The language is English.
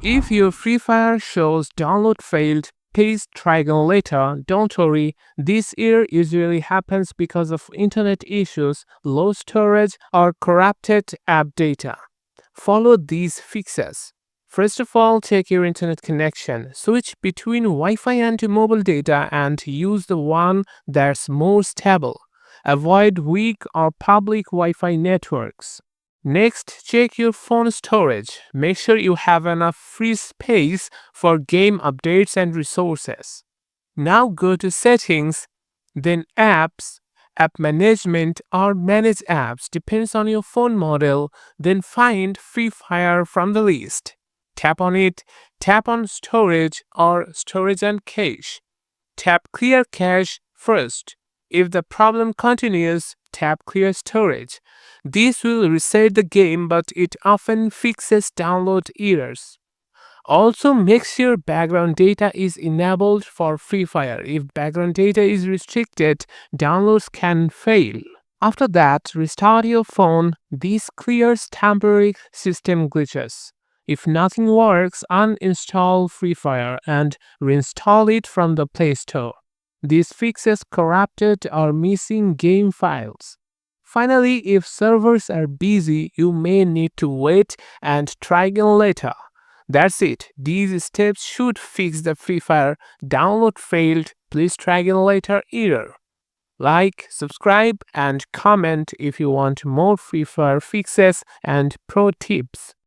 If your Free Fire shows download failed, please try again later. Don't worry, this error usually happens because of internet issues, low storage, or corrupted app data. Follow these fixes. First of all, check your internet connection. Switch between Wi-Fi and mobile data and use the one that's more stable. Avoid weak or public Wi-Fi networks. Next, check your phone storage. Make sure you have enough free space for game updates and resources. Now go to Settings, then Apps, App Management or Manage Apps depends on your phone model, then find Free Fire from the list. Tap on it, tap on Storage or Storage and Cache. Tap Clear Cache first. If the problem continues, tap Clear Storage. This will reset the game, but it often fixes download errors. Also, make sure background data is enabled for Free Fire. If background data is restricted, downloads can fail. After that, restart your phone. This clears temporary system glitches. If nothing works, uninstall Free Fire and reinstall it from the Play Store. This fixes corrupted or missing game files. Finally, if servers are busy, you may need to wait and try again later. That's it. These steps should fix the Free Fire download failed, please try again later error. Like, subscribe, and comment if you want more Free Fire fixes and pro tips.